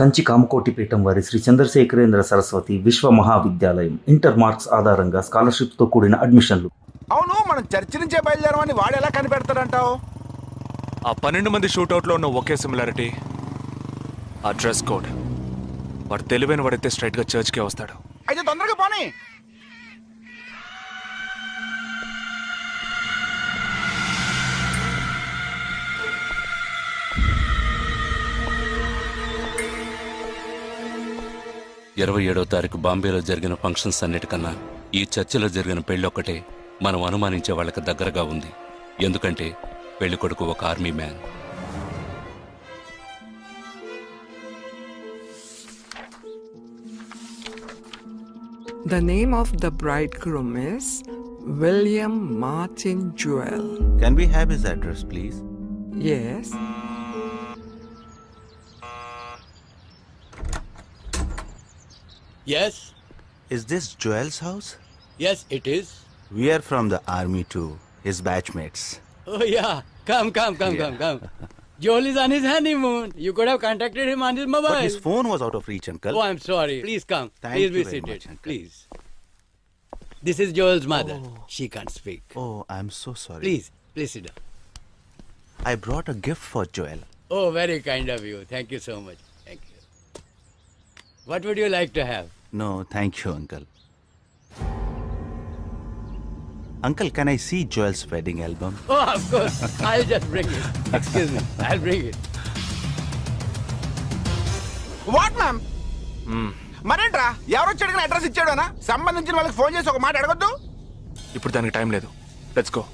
కంచి కామకోటిపీఠం వారి శ్రీ చంద్రశేఖరేంద్ర సరస్వతి విశ్వ మహావిద్యాలయం inter marks ఆధారంగా స్కాలర్షిప్తో కూడిన అడ్మిషన్లు. అవును, మనం చర్చి నుంచే బయలుదేరమని వాడు ఎలా కనిపెడతాడంటావు? ఆ 12 మంది షూట్అవుట్లో ఉన్న ఒకే సిమిలారిటీ ఆ డ్రెస్ కోడ్. వాడు తెలివైన వాడైతే స్ట్రైట్గా చర్చ్కే వస్తాడు. అయితే తొందరగా పోనీ. ఇరవై 27వ తారీఖు బాంబేలో జరిగిన ఫంక్షన్స్ అన్నిటికన్నా ఈ చర్చిలో జరిగిన పెళ్ళొక్కటే మనం అనుమానించే వాళ్ళకి దగ్గరగా ఉంది. ఎందుకంటే పెళ్లి కొడుకు ఒక army man. The name of the bridegroom is William Martin Jewell. Can we have his address, please? Yes. Yes, Is this Joel's house? yes, it is. We are from the army too, his batchmates. Oh, yeah. Come. Joel is on his honeymoon. You could have contacted him on his mobile. But his phone was out of reach, uncle. Oh, I'm sorry. Please come. Thank Please you be very seated. much, uncle. Please. This is Joel's mother. She can't speak. Oh, I'm so sorry. Please sit down. I brought a gift for Joel. Oh, very kind of you. Thank you so much. Thank you. What would you like to have? No, thank you, uncle. Uncle, can I see Joel's wedding album? Oh, of course. I'll just bring it. Excuse me. I'll bring it. What ma'am? మరేంట్రా, ఎవరొచ్చి అడిగిన address ఇచ్చాడోనా? సంబంధించిన వాళ్ళకి phone చేసి ఒక మాట అడగొద్దు. ఇప్పుడు దానికి టైం లేదు. Let's go.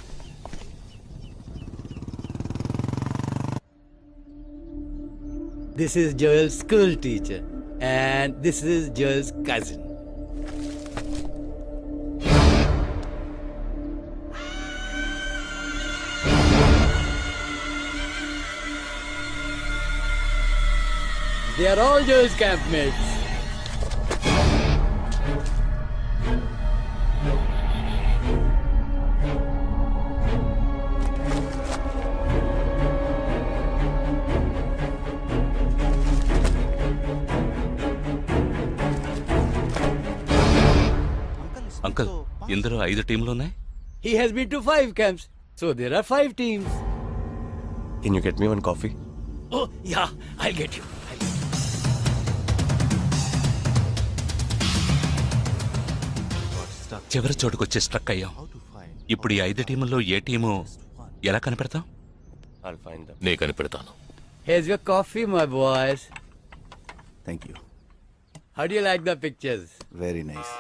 This is Joel's school teacher. And this is Joel's cousin. They are all Joel's campmates. Uncle, ఇందులో 5 టీంలు ఉన్నాయి. He has been to 5 camps. So there are 5 teams. Can you get me one coffee? Oh, yeah, I'll get you. చివరి చోటుకొచ్చి struck అయ్యాం. ఇప్పుడు ఈ 5 టీముల్లో ఏ team ఎలా కనిపెడతాం? నే కనిపెడతాను. Here's your coffee, my boys. Thank you. How do you like the pictures? Very nice.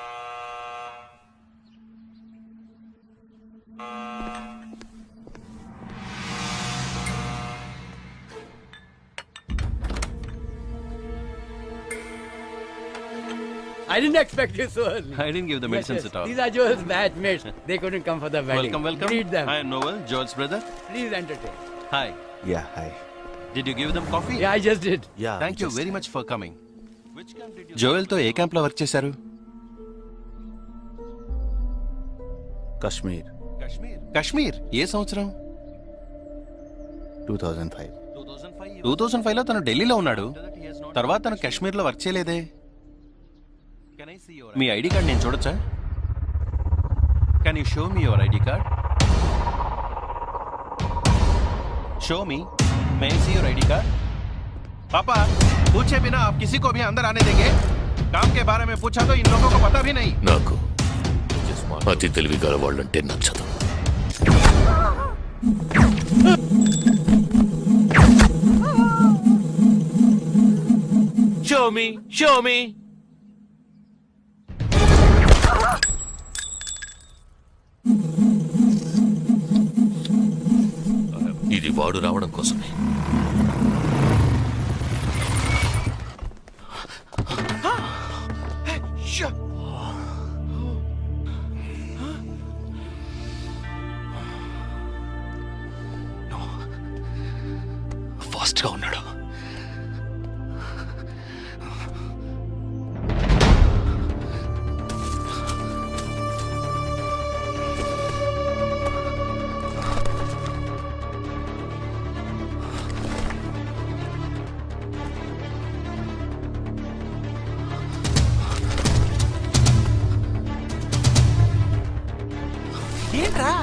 I didn't expect you so early. I didn't give the medicines at all. These are Joel's batchmates. They couldn't come for the wedding. Welcome. Greet them. I am Noel, Joel's brother. Please entertain. Hi. Yeah, hi. Did you give them coffee? Yeah, I just did. Yeah. Thank you just- very much for coming. Which camp did you Joel తో ఏ camp లో work చేశారు? Kashmir, Kashmir. ఏ సంవత్సరం? 2005. 2005 లో తను ఢిల్లీలో ఉన్నాడు. తర్వాత తను కాశ్మీర్ లో వర్క్ చేయలేదే. మీ ఐడి కార్డ్ నేను చూడొచ్చా? Can you show me your ID card? Show me. May I see your ID card? पापा, पूछे बिना आप किसी को भी अंदर आने देंगे? काम के बारे में पूछा तो इन लोगों को पता भी नहीं. నాకు అతి తెలివి గల వాళ్ళంటే నచ్చదు. Show me. ఇది వాడు రావడం కోసమే. ఫాస్ట్ గా ఉన్నాడు.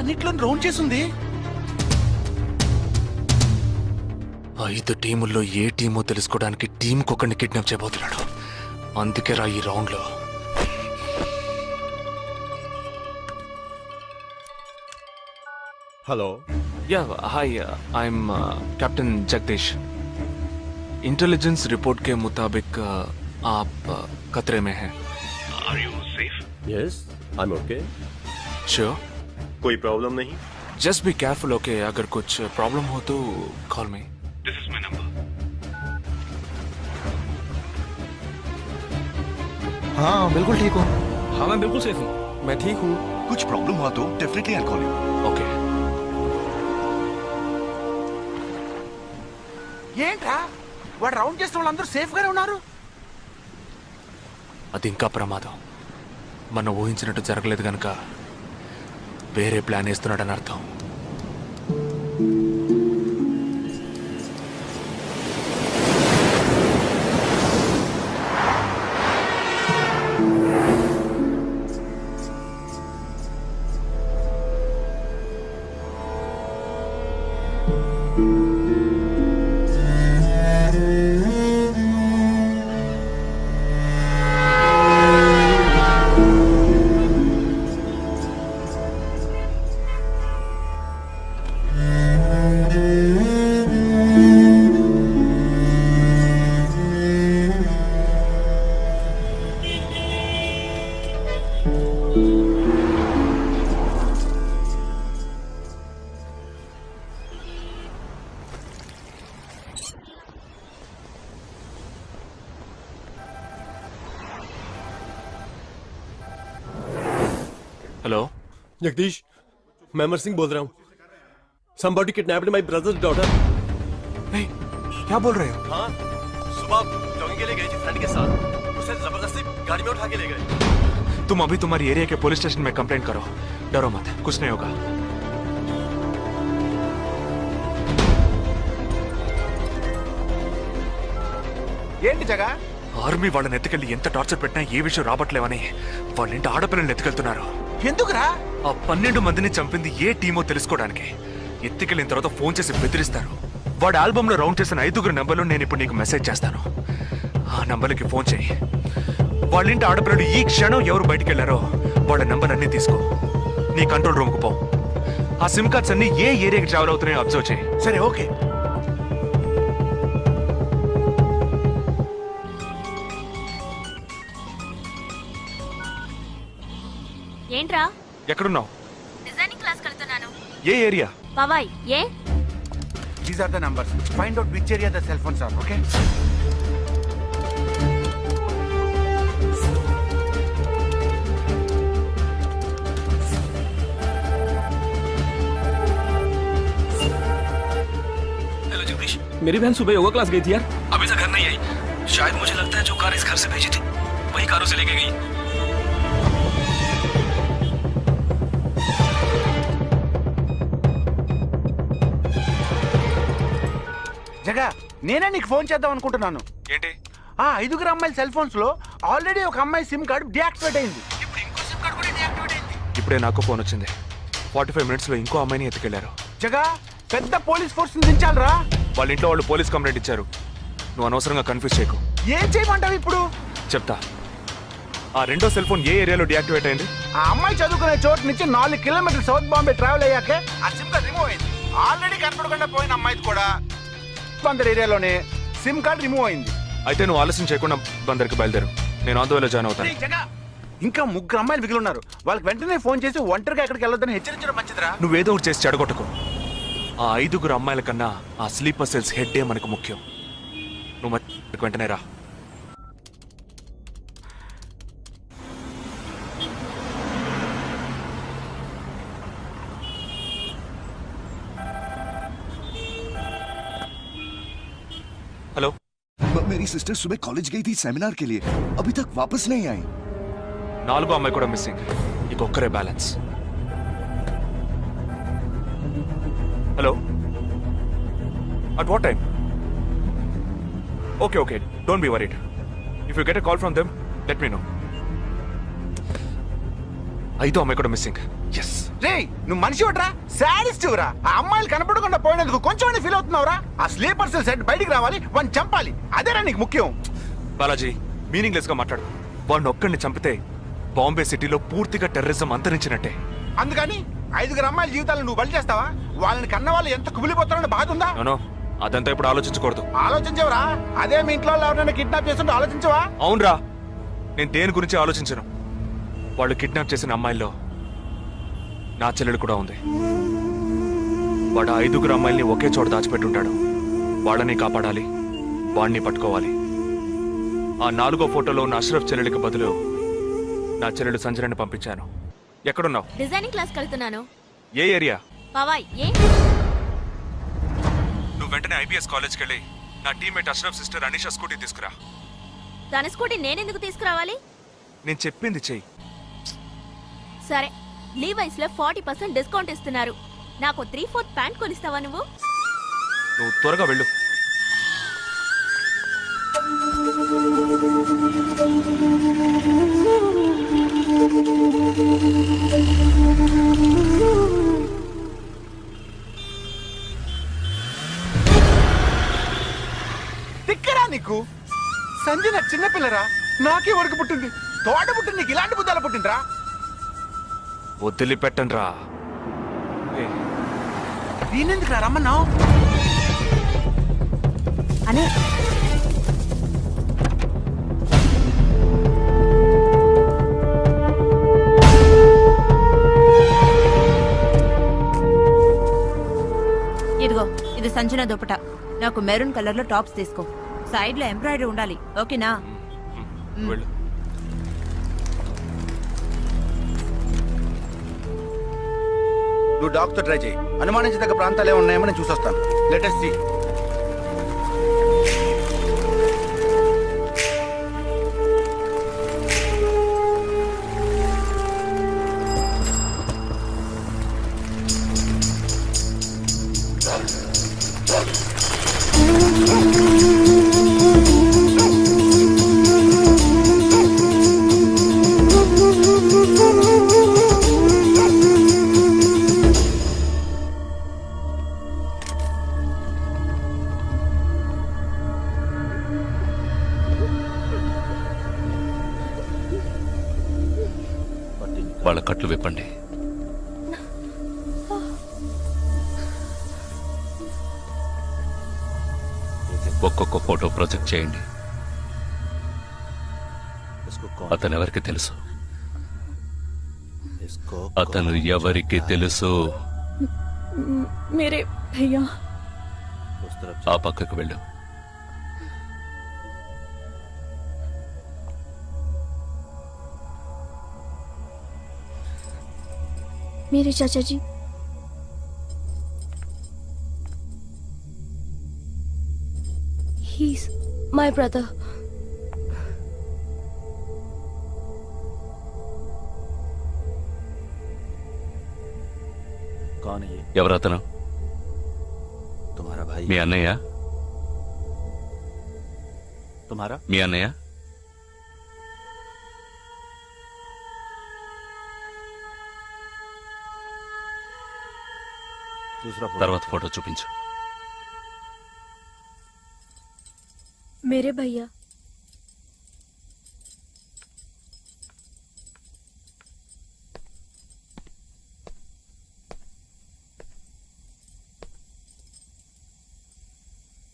అన్నిట్లో రౌండ్ చేసింది. 5 టీముల్లో ఏ టీమో తెలుసుకోవడానికి టీంకి ఒకరిని కిడ్నాప్ చేయబోతున్నాడు. అందుకే రా ఈ రౌండ్లో. Hello yeah hi I'm captain Jagdish. Intelligence report के मुताबिक आप खतरे में हैं. Yes I am okay sure? कोई प्रॉब्लम नहीं जस्ट बी केयरफुल ओके. अगर कुछ प्रॉब्लम हो तो call me. This is my number. हाँ बिल्कुल ठीक हूँ. हाँ मैं बिल्कुल सेफ हूँ. मैं ठीक हूँ. कुछ प्रॉब्लम हुआ तो definitely I call you. Okay. ఏంట్రా వాడు రౌండ్ చేసిన వాళ్ళందరూ సేఫ్ గానే ఉన్నారు. అది ఇంకా ప్రమాదం. మనం ఊహించినట్టు జరగలేదు గనుక వేరే ప్లాన్ వేస్తున్నాడని అర్థం. हेलो. जगदीश मैं अमर सिंह बोल रहा हूँ. Somebody kidnapped my brother's daughter. नहीं, क्या बोल रहे हो? हाँ सुबह जॉगिंग के लिए गई थी फ्रेंड के साथ. उसे जबरदस्ती गाड़ी में उठा के ले गए. तुम अभी तुम्हारी एरिया के पुलिस स्टेशन में कंप्लेंट करो. डरो मत, कुछ नहीं होगा. ఏంటి జగా? ఆర్మీ వాళ్ళని ఎత్తుకెళ్ళి ఎంత టార్చర్ పెట్టినా ఏ విషయం రాబట్లేవని వాళ్ళ ఇంటి ఆడపిల్లల్ని ఎత్తుకెళ్తున్నారు. ఎందుకురా? ఆ 12 మందిని చంపింది ఏ టీమో తెలుసుకోవడానికి. ఎత్తుకెళ్ళిన తర్వాత ఫోన్ చేసి బెదిరిస్తారు. వాడు ఆల్బమ్ లో రౌండ్ చేసిన 5 నంబర్లు నేను ఇప్పుడు నీకు మెసేజ్ చేస్తాను. ఆ నంబర్లకి ఫోన్ చేయి. వాళ్ళ ఇంటి ఆడపిల్లలు ఈ క్షణం ఎవరు బయటికి వెళ్ళారో వాళ్ళ నంబర్ అన్ని తీసుకో. నీ కంట్రోల్ రూమ్ కు పో. ఆ సిమ్ కార్డ్స్ అన్ని ఏ ఏరియాకి ట్రావెల్ అవుతున్నాయో అబ్జర్వ్ చేయి. సరే ఓకే. ఏంట్రా? ఎక్కడున్నావు? డిజైనింగ్ క్లాస్ వెళ్తున్నాను. ఏ ఏరియా? పవాయ్. ఏ? These are the numbers. Find out which area the cell phones are, okay? Hello Jagdish, मेरी बहन सुबह योगा क्लास गई थी यार. अभी तक घर नहीं आई. शायद मुझे लगता है जो कार इस घर से भेजी थी वही कार उसे लेके गई. జగా నేనే నీకు ఫోన్ చేద్దాం అనుకుంటున్నాను. ఏంటి? ఆ 5 అమ్మాయిల సెల్ ఫోన్స్ లో ఆల్రెడీ ఒక అమ్మాయి సిమ్ కార్డు డియాక్టివేట్ అయింది. ఇప్పుడు ఇంకో సిమ్ కార్డు కూడా డియాక్టివేట్ అయింది. ఇప్పుడే నాకు ఫోన్ వచ్చింది. 45 మినిట్స్ లో ఇంకో అమ్మాయిని ఎత్తుకెళ్లారు. జగా పెద్ద పోలీస్ ఫోర్స్ దించాలరా. వాళ్ళ ఇంట్లో వాళ్ళు పోలీస్ కంప్లైంట్ ఇచ్చారు. నువ్వు అనవసరంగా కన్ఫ్యూజ్ చేయకు. ఏం చేయమంటావు ఇప్పుడు? చెప్తా. ఆ రెండో సెల్ ఫోన్ ఏ ఏరియాలో డియాక్టివేట్ అయింది? ఆ అమ్మాయి చదువుకునే చోటు నుంచి 4 కిలోమీటర్లు సౌత్ బాంబే ట్రావెల్ అయ్యాకే ఆ సిమ్ కార్డ్ రిమూవ్ అయింది. ఆల్రెడీ కనపడకుండా పోయిన అమ్మాయిది కూడా బందర్ ఏరియాలోనే సిమ్ కార్డ్ రిమూవ్ అయింది. అయితే నువ్వు ఆలస్యం చేయకుండా బందర్కి బయలుదేరు. నేను ఆన్ ద వేలో జాయిన్ అవుతాను. ఇంకా 3 అమ్మాయిలు మిగిలి ఉన్నారు. వాళ్ళకి వెంటనే ఫోన్ చేసి ఒంటరిగా ఎక్కడికి వెళ్ళొద్దని హెచ్చరించడం మంచిదిరా. నువ్వేదో ఒకటి చేసి చెడగొట్టుకో. ఆ 5 అమ్మాయిల కన్నా ఆ స్లీపర్ సెల్స్ హెడ్ మనకు ముఖ్యం. నువ్వు వెంటనే రా. हेलो. मेरी सिस्टर सुबह कॉलेज गई थी सेमिनार के लिए, अभी तक वापस नहीं आई. 4 అమ్మాయి కూడా మిస్సింగ్. ఇంకొక్కరే balance. Hello. At what time? Okay okay, don't be worried. If you get a call from them let me know. 5 అమ్మాయి కూడా మిస్సింగ్. ఎస్. రే నువ్వు మనిషి ఒకట్రా, శాడిస్ట్ రా. ఆ అమ్మాయిలు కనపడకుండా పోయినందుకు కొంచెం ఫీల్ అవుతున్నావురా? ఆ స్లీపర్ సెల్ సెట్ బయటికి రావాలి, వాడిని చంపాలి, అదేరా నీకు ముఖ్యం. బాలాజీ మీనింగ్లెస్ గా మాట్లాడు. వాడిని ఒక్కడిని చంపితే బాంబే సిటీలో పూర్తిగా టెర్రరిజం అంతరించినట్టే. అందుకని 5 అమ్మాయిల జీవితాలను నువ్వు బలి చేస్తావా? వాళ్ళని కన్న వాళ్ళు ఎంత కుమిలిపోతారని బాధ ఉందా? నో అదంతా ఇప్పుడు ఆలోచించకూడదు. ఆలోచించవరా? అదే మీ ఇంట్లో వాళ్ళు ఎవరైనా కిడ్నాప్ చేస్తుంటే ఆలోచించవా? అవునరా, నేను దేని గురించి ఆలోచించను. వాళ్ళు కిడ్నాప్ చేసిన అమ్మాయిల్లో నా చెల్లెలు కూడా ఉంది. వాడు 5 అమ్మాయిల్ని ఒకే చోట దాచిపెట్టుంటాడు. వాళ్ళని కాపాడాలి, వాడిని పట్టుకోవాలి. ఆ 4వ ఫోటోలో ఉన్న అష్రఫ్ చెల్లెలికి బదులు నా చెల్లెలు సంజనని పంపించాను. ఎక్కడున్నావు? డిజైనింగ్ క్లాస్ వెళ్తున్నాను. ఏ ఏరియా? పవాయ్. ఏ? నువ్వు వెంటనే ఐబీఎస్ కాలేజ్కి వెళ్ళి నా teammate Ashraf sister Anisha scooty తీసుకురా. తన స్కూటీ నేనెందుకు తీసుకురావాలి? నేను చెప్పింది చెయ్యి. సరే, లీవైస్ లో 40% డిస్కౌంట్ ఇస్తున్నారు. నాకు 3/4 ప్యాంట్ కొనిస్తావా నువ్వు? నువ్వు త్వరగా వెళ్ళు. తిక్కరా నీకు? సంజన చిన్నపిల్లరా, నాకే వరకు పుట్టింది. తోట పుట్టింది, నీకు ఇలాంటి బుద్ధాలు పుట్టిండ్రా? వదిలిపెట్టండి రా. నేనెందుకు రా రమ్మన్నావు? అనే ఇదిగో, ఇది సంజన దుపట. నాకు మెరూన్ కలర్ లో టాప్స్ తీసుకో. సైడ్ లో ఎంబ్రాయిడరీ ఉండాలి, ఓకేనా? వెళ్ళు. నువ్వు డాక్టర్ ట్రై చేయి. అనుమానించదగ్గ ప్రాంతాలు ఏమి ఉన్నాయేమో నేను చూసొస్తాను. Latest see. వాళ్ళ కట్లు విప్పండి. ఒక్కొక్క ఫోటో ప్రొజెక్ట్ చేయండి. అతను ఎవరికి తెలుసు? అతను ఎవరికి తెలుసు? మేరే భయ్యా. ఆ పక్కకు వెళ్ళు. मेरे चाचा जी. He's my brother. कौन है ये? ఎవరతను? तुम्हारा भाई? మీ అన్నయ్య? तुम्हारा? మీ అన్నయ్య? दूसरा फोटो। తర్వాత ఫోటో చూపించు. मेरे भैया.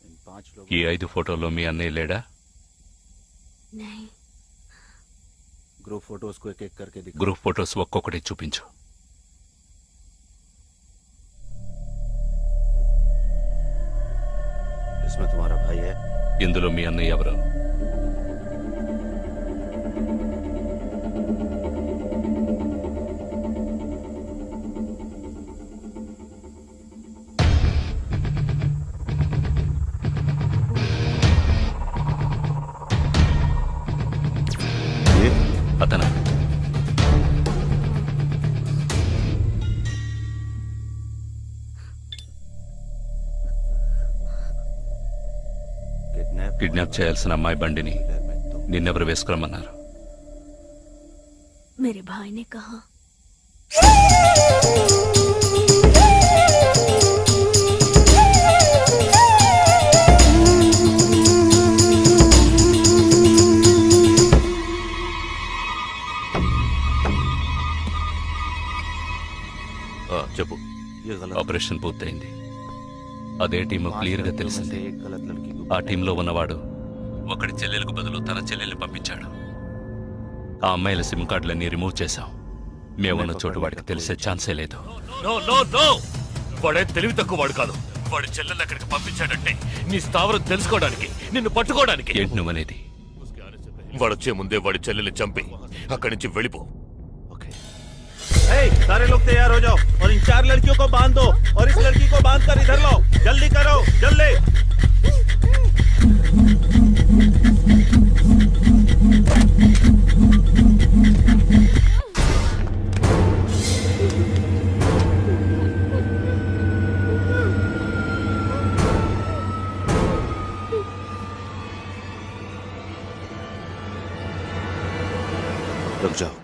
इन 5 लोगों। ఈ 5 ఫోటోల్లో మీ అన్నయ్య లేడా? नहीं. ग्रुप फोटोज को एक एक करके दिखा। గ్రూప్ ఫోటోస్ ఒక్కొక్కటి చూపించు. इसमें तुम्हारा भाई है? ఇందులో మీ అన్నయ్య ఎవరు? అతను కిడ్నాప్ చేయాల్సిన అమ్మాయి బండిని నిన్నెవరు వేసుకురమ్మన్నారు? मेरे भाई ने कहा. చెప్పు. ఆపరేషన్ పూర్తయింది. అదే టీము క్లియర్గా తెలిసింది. ఆ టీంలో ఉన్నవాడు ఒకడి చెల్లెలకు బదులు తన చెల్లెల్ని పంపించాడు. ఆ అమ్మాయిల సిమ్ కార్డులన్నీ రిమూవ్ చేశాం. మేమున్న చోటు వాడికి తెలిసే ఛాన్సే లేదు. వాడే తెలివి తక్కువ వాడు కాదు. వాడి చెల్లెల్ని అక్కడికి పంపించాడంటే నీ స్థావరం తెలుసుకోవడానికి, నిన్ను పట్టుకోవడానికి. ఏంటి నువ్వనేది? వాడొచ్చే ముందే వాడి చెల్లెల్ని చంపి అక్కడి నుంచి వెళ్ళిపో. सारे लोग तैयार हो जाओ और इन 4 लड़कियों को बांध दो और इस लड़की को बांध कर इधर लो. जल्दी करो, जल्दी. रुक जाओ.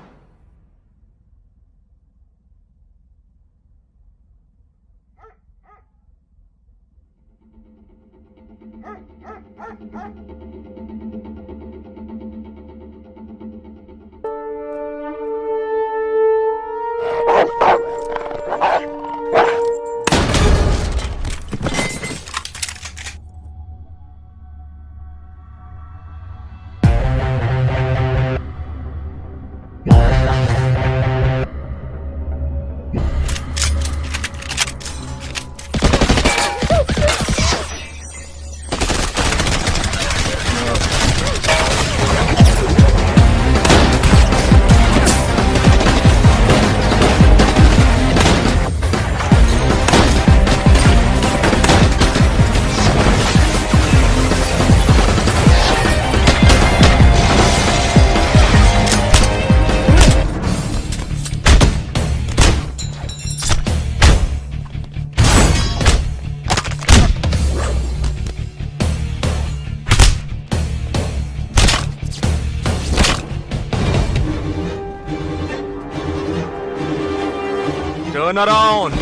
Turn around.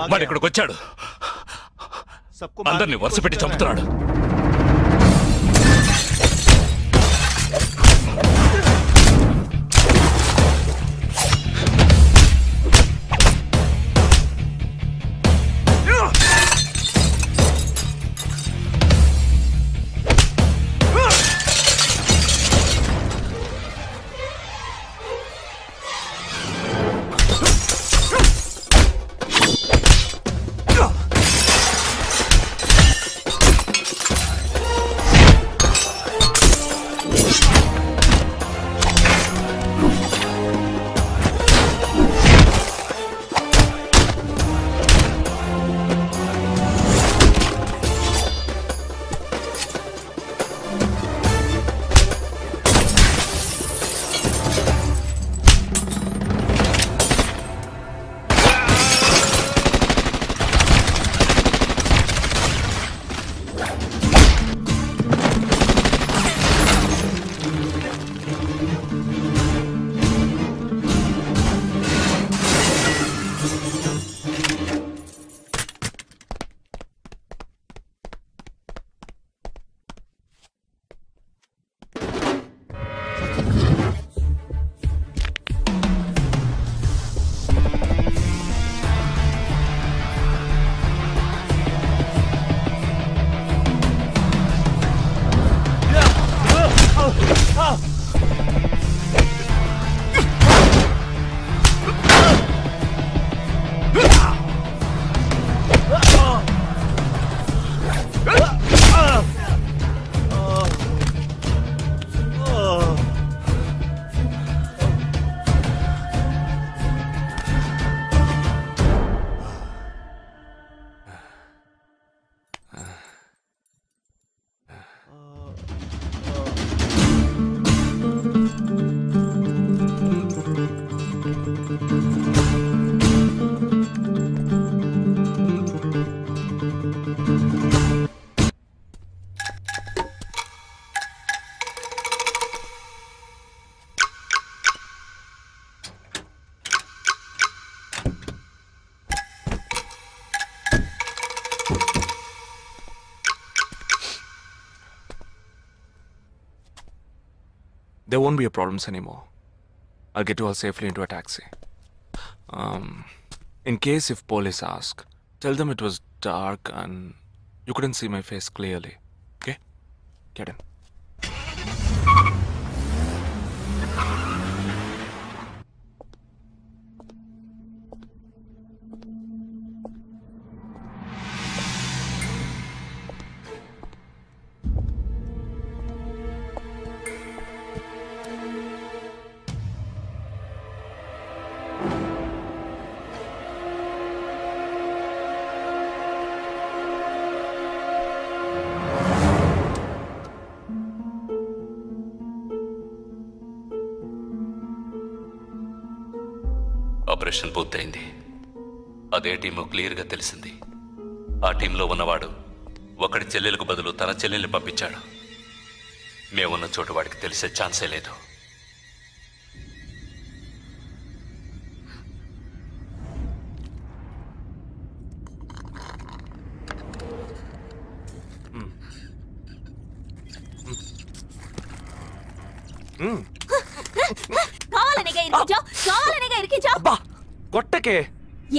వాడు ఇక్కడికి వచ్చాడు. అందరినీ వరుస పెట్టి చంపుతున్నాడు. there won't be a problems anymore. I'll get you all safely into a taxi. In case if police ask, tell them it was dark and you couldn't see my face clearly. Okay? Get in. Operation పూర్తయింది. అదే team క్లియర్గా తెలిసింది. ఆ టీంలో ఉన్నవాడు ఒకడి చెల్లెలకు బదులు తన చెల్లెల్ని పంపించాడు. మేమున్న చోటు వాడికి తెలిసే ఛాన్సే లేదు. కావాలనిగా ఇరికించావు, కావాలనిగా ఇరికించావు. అబ్బా కొట్టకే.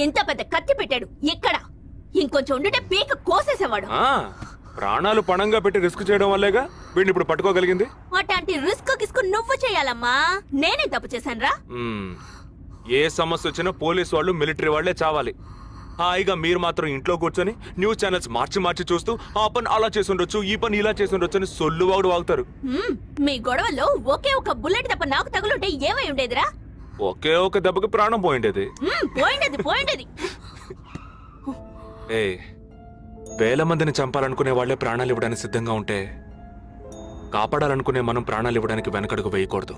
ఎంత పెద్ద కత్తి పెట్టాడు. ఎక్కడ ఇంకొంచెం ఉండుంటే పీక కోసేసేవాడు. ప్రాణాలు పణంగా పెట్టి రిస్క్ చేయడం వల్లేగా వీడిని ఇప్పుడు పట్టుకోగలిగింది. అట్లాంటి రిస్క్ కిస్కు నువ్వు చేయాలమ్మా. నేనే తప్పు చేశానురా. ఏ సమస్య వచ్చినా పోలీసు వాళ్ళు మిలిటరీ వాళ్లే చావాలి. హాయిగా మీరు మాత్రం ఇంట్లో కూర్చొని న్యూస్ ఛానల్స్ మార్చి మార్చి చూస్తూ ఆ పని అలా చేసి ఉండొచ్చు, ఈ పని ఇలా చేసి ఉండొచ్చు అని సొల్లు వాగుడు వాగుతారు. మీ గొడవల్లో ఒకే ఒక బుల్లెట్ తప్ప నాకు తగులుంటే ఏమై ఉండేదిరా? ఒకే ఒక దెబ్బకి ప్రాణం పోయిండేది. పోయిండేది. ఏ వేల మందిని చంపాలనుకునే వాళ్లే ప్రాణాలు ఇవ్వడానికి సిద్ధంగా ఉంటే కాపాడాలనుకునే మనం ప్రాణాలు ఇవ్వడానికి వెనకడుగు వేయకూడదు.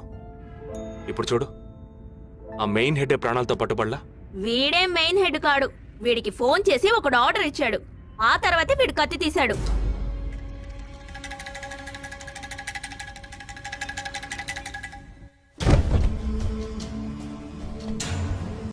ఇప్పుడు చూడు, ఆ మెయిన్ హెడ్ ప్రాణాలతో పట్టుబడలా. వీడే మెయిన్ హెడ్ కాడు. వీడికి ఫోన్ చేసి ఒకడు ఆర్డర్ ఇచ్చాడు. ఆ తర్వాతే వీడు కత్తి తీశాడు.